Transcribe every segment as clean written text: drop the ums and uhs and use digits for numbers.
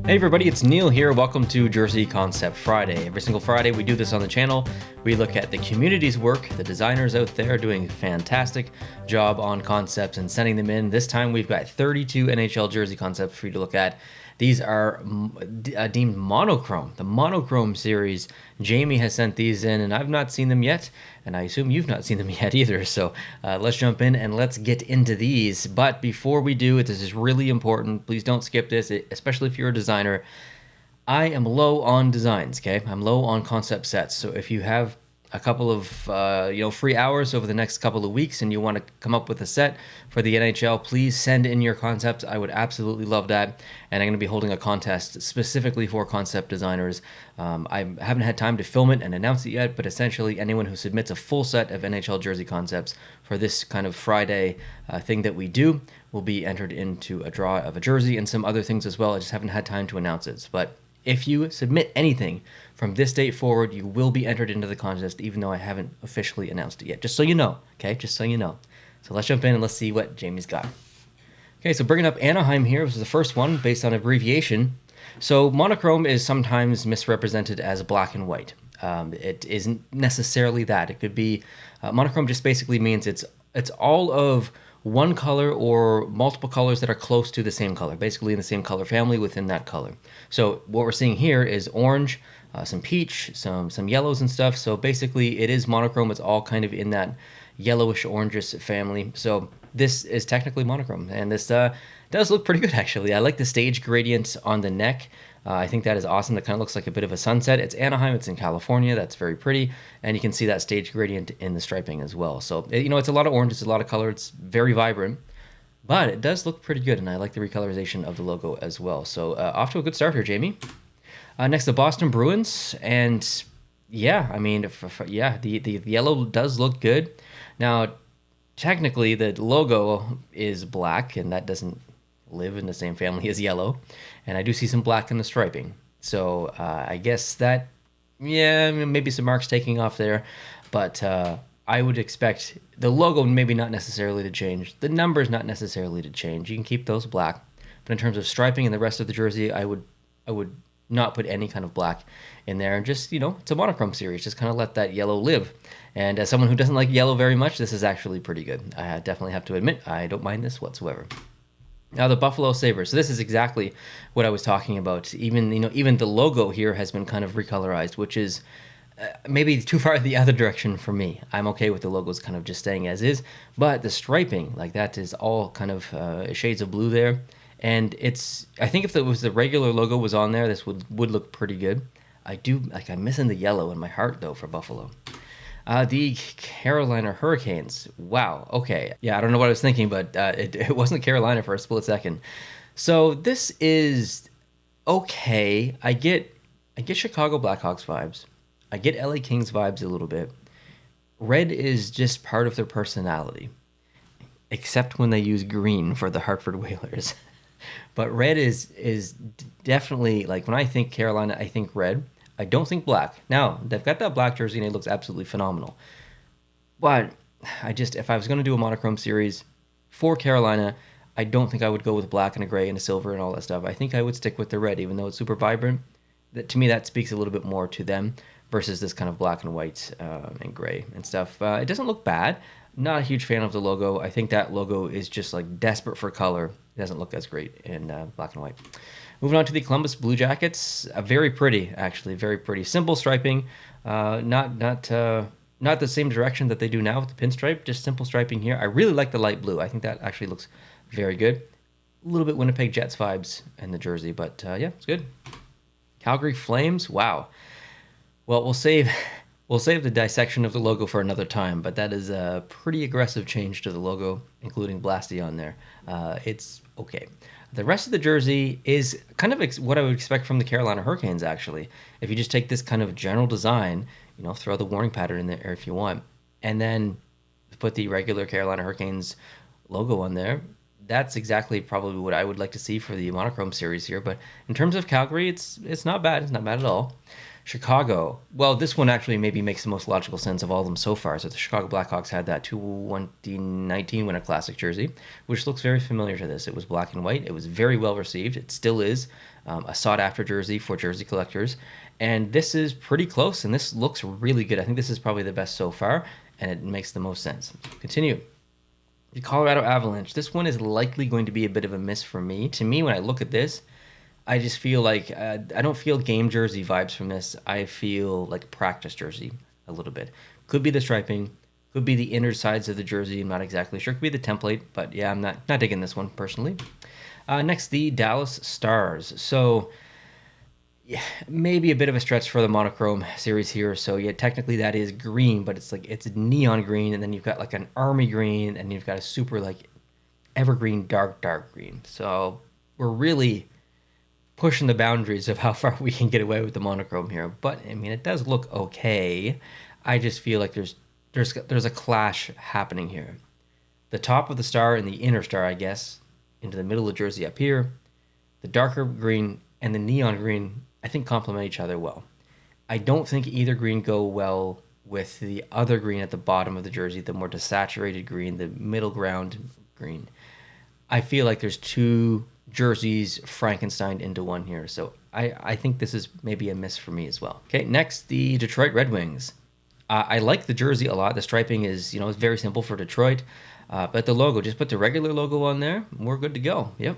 Hey everybody, it's Neil here. Welcome to Jersey Concept Friday. Every single Friday we do this on the channel. We look at the community's work, the designers out there doing a fantastic job on concepts and sending them in. This time we've got 32 NHL jersey concepts for you to look at. These are deemed monochrome, the monochrome series. Jamie has sent these in and I've not seen them yet, and I assume you've not seen them yet either. So let's jump in and let's get into these. But before we do it, this is really important. Please don't skip this, especially if you're a designer. I am low on designs, okay? I'm low on concept sets. So if you have a couple of free hours over the next couple of weeks and you want to come up with a set for the NHL, please send in your concepts. I would absolutely love that. And I'm going to be holding a contest specifically for concept designers. I haven't had time to film it and announce it yet, but essentially anyone who submits a full set of NHL jersey concepts for this kind of Friday thing that we do will be entered into a draw of a jersey and some other things as well. I just haven't had time to announce it. But if you submit anything from this date forward, you will be entered into the contest, even though I haven't officially announced it yet. Just so you know, okay? Just so you know. So let's jump in and let's see what Jamie's got. Okay, so bringing up Anaheim here. This is the first one based on abbreviation. So monochrome is sometimes misrepresented as black and white. It isn't necessarily that. It could be monochrome just basically means it's all of one color or multiple colors that are close to the same color, basically in the same color family within that color. So what we're seeing here is orange, some peach, some yellows and stuff. So basically it is monochrome. It's all kind of in that yellowish orangish family. So this is technically monochrome, and this does look pretty good actually. I like the stage gradient on the neck. I think that is awesome. That kind of looks like a bit of a sunset. It's Anaheim. It's in California. That's very pretty. And you can see that stage gradient in the striping as well. So, it's a lot of orange. It's a lot of color. It's very vibrant. But it does look pretty good, and I like the recolorization of the logo as well. So, off to a good start here, Jamie. Next, the Boston Bruins. And, yeah, I mean, the yellow does look good. Now, technically, the logo is black, and that doesn't live in the same family as yellow, and I do see some black in the striping, so I guess that maybe some marks taking off there, but I would expect the logo maybe not necessarily to change, the numbers not necessarily to change. You can keep those black, but in terms of striping and the rest of the jersey, I would not put any kind of black in there, and just it's a monochrome series, just kind of let that yellow live. And as someone who doesn't like yellow very much, this is actually pretty good. I definitely have to admit, I don't mind this whatsoever. Now the Buffalo Sabres. So this is exactly what I was talking about. Even the logo here has been kind of recolorized, which is maybe too far the other direction for me. I'm okay with the logos kind of just staying as is, but the striping, like that, is all kind of shades of blue there. And I think if it was the regular logo was on there, this would look pretty good. I'm missing the yellow in my heart though for Buffalo. The Carolina Hurricanes. Wow. Okay. Yeah, I don't know what I was thinking, but it wasn't Carolina for a split second. So this is okay. I get Chicago Blackhawks vibes. I get LA Kings vibes a little bit. Red is just part of their personality, except when they use green for the Hartford Whalers. But red is definitely, like, when I think Carolina, I think red. I don't think black. Now, they've got that black jersey and it looks absolutely phenomenal. But if I was going to do a monochrome series for Carolina, I don't think I would go with black and a gray and a silver and all that stuff. I think I would stick with the red, even though it's super vibrant. To me, that speaks a little bit more to them versus this kind of black and white and gray and stuff. It doesn't look bad. Not a huge fan of the logo. I think that logo is just like desperate for color. It doesn't look as great in black and white. Moving on to the Columbus Blue Jackets, very pretty, actually, very pretty. Simple striping, not the same direction that they do now with the pinstripe, just simple striping here. I really like the light blue. I think that actually looks very good. A little bit Winnipeg Jets vibes in the jersey, but yeah, it's good. Calgary Flames, wow. Well, we'll save the dissection of the logo for another time, but that is a pretty aggressive change to the logo, including Blasty on there. It's okay. The rest of the jersey is kind of what I would expect from the Carolina Hurricanes, actually. If you just take this kind of general design, throw the warning pattern in there if you want, and then put the regular Carolina Hurricanes logo on there, that's exactly probably what I would like to see for the Monochrome series here. But in terms of Calgary, it's not bad. It's not bad at all. Chicago. Well, this one actually maybe makes the most logical sense of all of them so far. So the Chicago Blackhawks had that 2019 Winter Classic jersey, which looks very familiar to this. It was black and white. It was very well received. It still is a sought-after jersey for jersey collectors. And this is pretty close, and this looks really good. I think this is probably the best so far, and it makes the most sense. Continue. The Colorado Avalanche. This one is likely going to be a bit of a miss for me. To me, when I look at this, I just feel like I don't feel game jersey vibes from this. I feel like practice jersey a little bit. Could be the striping, could be the inner sides of the jersey. I'm not exactly sure. Could be the template, but yeah, I'm not digging this one personally. Next, the Dallas Stars. So yeah, maybe a bit of a stretch for the Monochrome series here. So yeah, technically that is green, but it's neon green, and then you've got like an army green, and you've got a super like evergreen dark green. So we're really pushing the boundaries of how far we can get away with the Monochrome here. But I mean, it does look okay. I just feel like there's a clash happening here. The top of the star and the inner star, I guess, into the middle of the jersey up here. The darker green and the neon green, I think, complement each other well. I don't think either green go well with the other green at the bottom of the jersey, the more desaturated green, the middle ground green. I feel like there's two jerseys Frankenstein into one here. So I think this is maybe a miss for me as well. Okay, next, the Detroit Red Wings. I like the jersey a lot. The striping is, it's very simple for Detroit. But the logo, just put the regular logo on there. We're good to go. Yep.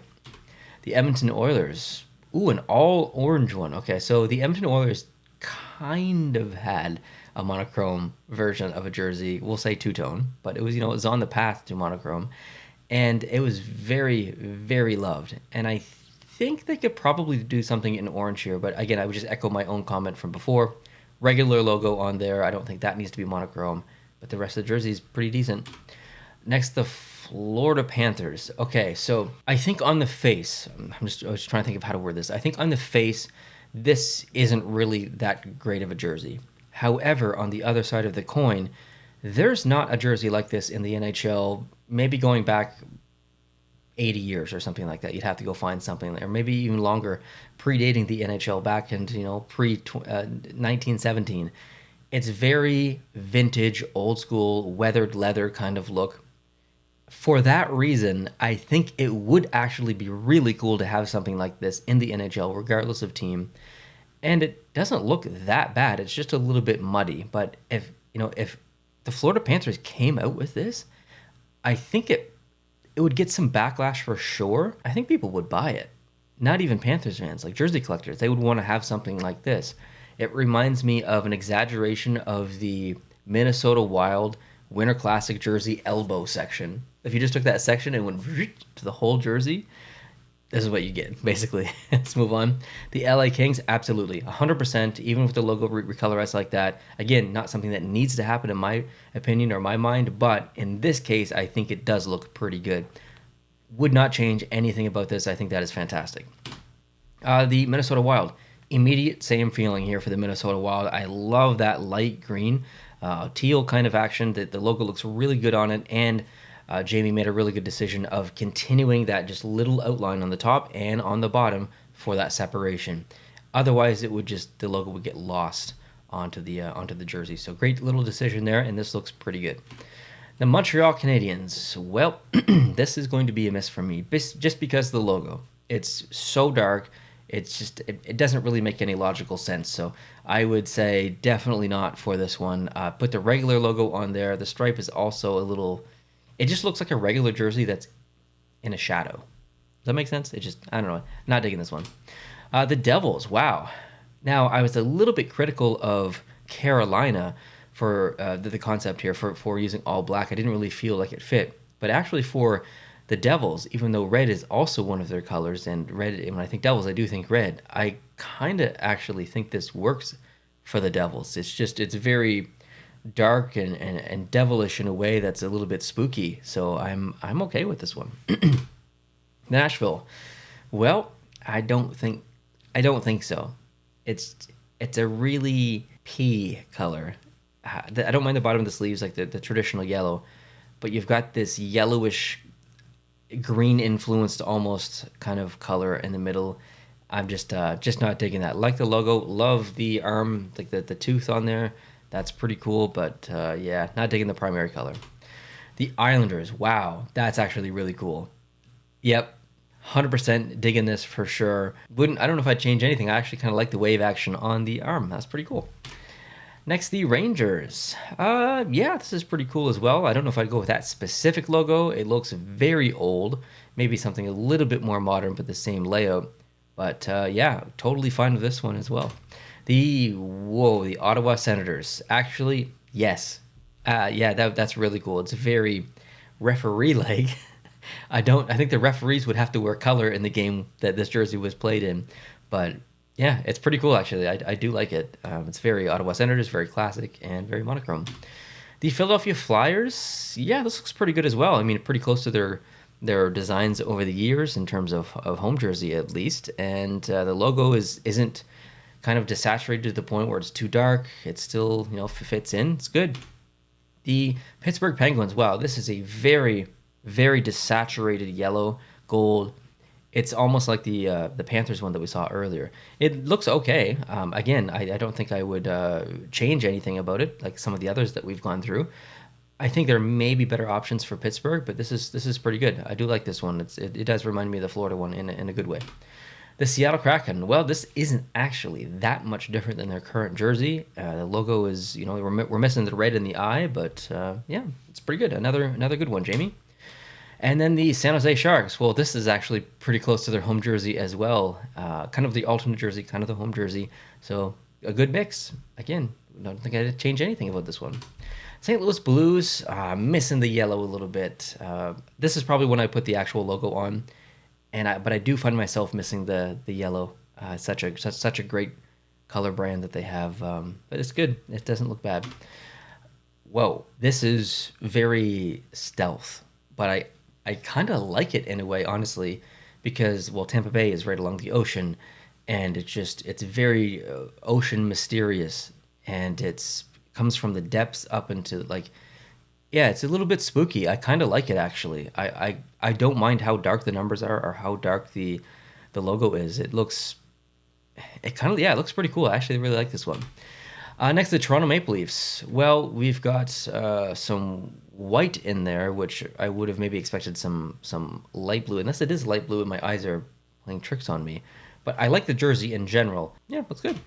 The Edmonton Oilers. Ooh, an all orange one. Okay, so the Edmonton Oilers kind of had a monochrome version of a jersey. We'll say two-tone, but it was, it was on the path to monochrome. And it was very, very loved. And I think they could probably do something in orange here. But again, I would just echo my own comment from before. Regular logo on there. I don't think that needs to be monochrome. But the rest of the jersey is pretty decent. Next, the Florida Panthers. Okay, so I think on the face, I was just trying to think of how to word this. I think on the face, this isn't really that great of a jersey. However, on the other side of the coin, there's not a jersey like this in the NHL, maybe going back 80 years or something like that. You'd have to go find something, or maybe even longer, predating the NHL back into, pre-1917. It's very vintage, old school, weathered leather kind of look. For that reason, I think it would actually be really cool to have something like this in the NHL, regardless of team. And it doesn't look that bad. It's just a little bit muddy. But if the Florida Panthers came out with this, I think it would get some backlash for sure. I think people would buy it. Not even Panthers fans, like jersey collectors. They would want to have something like this. It reminds me of an exaggeration of the Minnesota Wild Winter Classic jersey elbow section. If you just took that section and went to the whole jersey, this is what you get, basically. Let's move on. The LA Kings, absolutely, 100%, even with the logo recolorized like that. Again, not something that needs to happen in my opinion or my mind, but in this case, I think it does look pretty good. Would not change anything about this. I think that is fantastic. The Minnesota Wild, immediate same feeling here for the Minnesota Wild. I love that light green, teal kind of action. The logo looks really good on it, and Jamie made a really good decision of continuing that just little outline on the top and on the bottom for that separation. Otherwise, the logo would get lost onto the jersey. So great little decision there, and this looks pretty good. The Montreal Canadiens. Well, this is going to be a miss for me, just because of the logo. It's so dark. It's just it doesn't really make any logical sense. So I would say definitely not for this one. Put the regular logo on there. The stripe is also a little. It just looks like a regular jersey that's in a shadow. Does that make sense? I don't know. Not digging this one. The Devils, wow. Now, I was a little bit critical of Carolina for the concept here for using all black. I didn't really feel like it fit. But actually for the Devils, even though red is also one of their colors, and red, when I think Devils, I do think red, I kind of actually think this works for the Devils. It's very dark and devilish in a way that's a little bit spooky. So I'm okay with this one. Nashville. Well, I don't think so. It's a really pea color. I don't mind the bottom of the sleeves, like the traditional yellow, but you've got this yellowish green influenced almost kind of color in the middle. I'm just not digging that. Like the logo, love the arm, like the tooth on there. That's pretty cool, but yeah, not digging the primary color. The Islanders, wow, that's actually really cool. Yep, 100% digging this for sure. I don't know if I'd change anything. I actually kind of like the wave action on the arm. That's pretty cool. Next, the Rangers. Yeah, this is pretty cool as well. I don't know if I'd go with that specific logo. It looks very old. Maybe something a little bit more modern, but the same layout. But yeah, totally fine with this one as well. The Ottawa Senators. Actually, yes. Yeah, that's really cool. It's very referee-like. I think the referees would have to wear color in the game that this jersey was played in. But yeah, it's pretty cool actually. I do like it. It's very Ottawa Senators, very classic, and very monochrome. The Philadelphia Flyers, yeah, this looks pretty good as well. I mean, pretty close to their designs over the years in terms of home jersey at least. And the logo isn't kind of desaturated to the point where it's too dark. It still, fits in. It's good. The Pittsburgh Penguins, wow, this is a very, very desaturated yellow, gold. It's almost like the Panthers one that we saw earlier. It looks okay. Again, I don't think I would change anything about it, like some of the others that we've gone through. I think there may be better options for Pittsburgh, but this is pretty good. I do like this one. It does remind me of the Florida one in a good way. The Seattle Kraken. Well, this isn't actually that much different than their current jersey. The logo is, we're missing the red in the eye, but yeah, it's pretty good. Another good one, Jamie. And then the San Jose Sharks. Well, this is actually pretty close to their home jersey as well. Kind of the alternate jersey, kind of the home jersey. So a good mix. Again, I don't think I'd change anything about this one. St. Louis Blues, missing the yellow a little bit. This is probably when I put the actual logo on, but I do find myself missing the yellow. Such a great color brand that they have, but it's good. It doesn't look bad. Whoa, this is very stealth, but I kind of like it in a way, honestly, because Tampa Bay is right along the ocean, and it's very ocean mysterious, and it's comes from the depths up into yeah, it's a little bit spooky. I kind of like it actually. I don't mind how dark the numbers are or how dark the logo is. It looks pretty cool. I actually really like this one. Next, the Toronto Maple Leafs. Well, we've got some white in there, which I would have maybe expected some light blue. Unless it is light blue and my eyes are playing tricks on me. But I like the jersey in general. Yeah, looks good.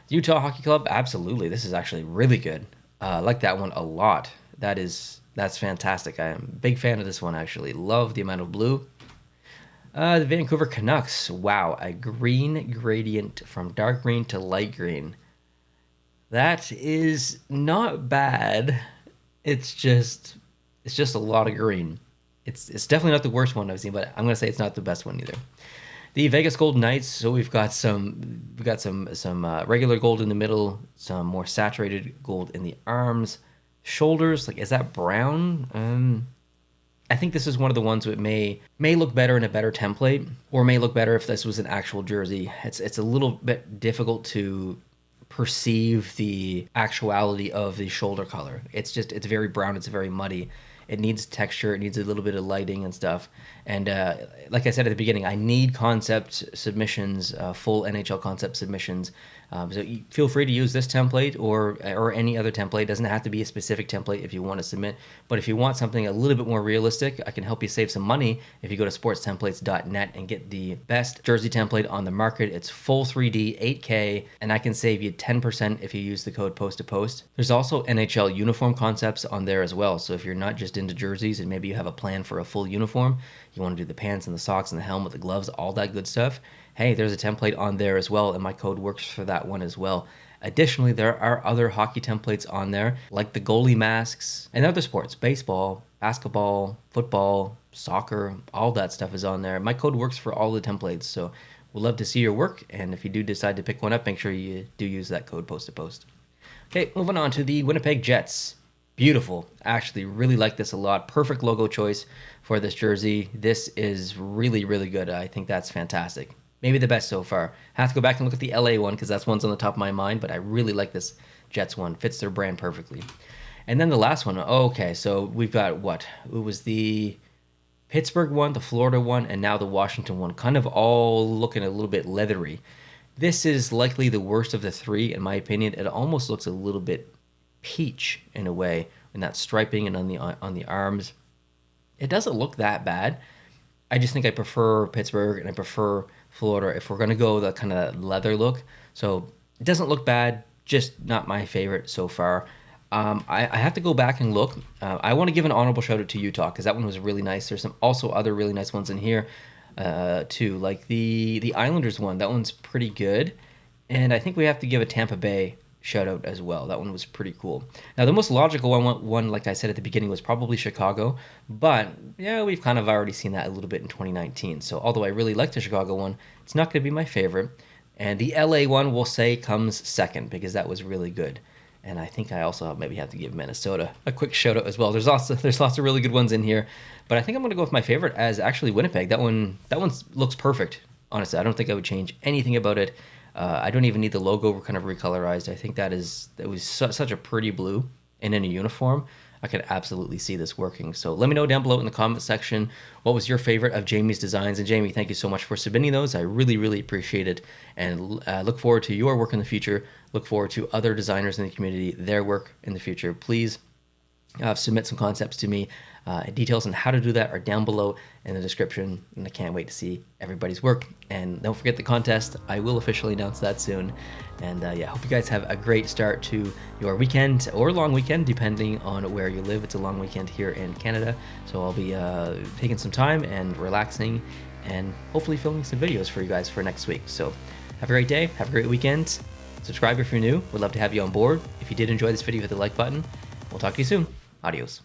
Utah Hockey Club, absolutely. This is actually really good. I like that one a lot. That's fantastic. I am a big fan of this one, actually. Love the amount of blue. The Vancouver Canucks, wow, a green gradient from dark green to light green. That is not bad. It's just a lot of green. It's definitely not the worst one I've seen, but I'm gonna say it's not the best one either. The Vegas Golden Knights. So we've got some regular gold in the middle, some more saturated gold in the arms, shoulders. Is that brown? I think this is one of the ones that may look better in a better template, or may look better if this was an actual jersey. It's a little bit difficult to perceive the actuality of the shoulder color. It's very brown. It's very muddy. It needs texture. It needs a little bit of lighting and stuff. And like I said at the beginning, I need concept submissions, full NHL concept submissions. So feel free to use this template or any other template. It doesn't have to be a specific template if you want to submit. But if you want something a little bit more realistic, I can help you save some money if you go to sportstemplates.net and get the best jersey template on the market. It's full 3D, 8K, and I can save you 10% if you use the code post-to-post. There's also NHL uniform concepts on there as well. So if you're not just into jerseys and maybe you have a plan for a full uniform, you want to do the pants and the socks and the helmet, the gloves, all that good stuff, hey, there's a template on there as well, and my code works for that one as well. Additionally, there are other hockey templates on there, like the goalie masks and other sports, baseball, basketball, football, soccer, all that stuff is on there. My code works for all the templates, so we'd love to see your work, and if you do decide to pick one up, make sure you do use that code post-to-post. Okay, moving on to the Winnipeg Jets. Beautiful. Actually, really like this a lot. Perfect logo choice for this jersey. This is really, really good. I think that's fantastic. Maybe the best so far. Have to go back and look at the LA one because that's one's on the top of my mind, but I really like this Jets one. Fits their brand perfectly. And then the last one. Okay, so we've got what? It was the Pittsburgh one, the Florida one, and now the Washington one, kind of all looking a little bit leathery. This is likely the worst of the three, in my opinion. It almost looks a little bit peach in a way, in that striping and on the arms. It doesn't look that bad. I just think I prefer Pittsburgh and I prefer Florida if we're going to go the kind of leather look. So it doesn't look bad, just not my favorite so far. I have to go back and look. I want to give an honorable shout out to Utah because that one was really nice. There's some also other really nice ones in here too, like the Islanders one. That one's pretty good. And I think we have to give a Tampa Bay shout out as well. That one was pretty cool. Now the most logical one, like I said at the beginning, was probably Chicago, but yeah, we've kind of already seen that a little bit in 2019. So although I really like the Chicago one, it's not going to be my favorite. And the LA one, we'll say, comes second because that was really good. And I think I also maybe have to give Minnesota a quick shout out as well. There's lots of really good ones in here, but I think I'm going to go with my favorite as actually Winnipeg. That one looks perfect. Honestly, I don't think I would change anything about it. I don't even need the logo kind of recolorized. I think that was such a pretty blue, and in a uniform, I could absolutely see this working. So let me know down below in the comment section what was your favorite of Jamie's designs. And Jamie, thank you so much for submitting those. I really, really appreciate it, and look forward to your work in the future. Look forward to other designers in the community, their work in the future. Please submit some concepts to me. Details on how to do that are down below in the description, and I can't wait to see everybody's work. And don't forget the contest. I will officially announce that soon. And yeah, hope you guys have a great start to your weekend or long weekend, depending on where you live. It's a long weekend here in Canada, so I'll be taking some time and relaxing and hopefully filming some videos for you guys for next week. So have a great day, have a great weekend. Subscribe if you're new. We'd love to have you on board. If you did enjoy this video, hit the like button. We'll talk to you soon. Adios.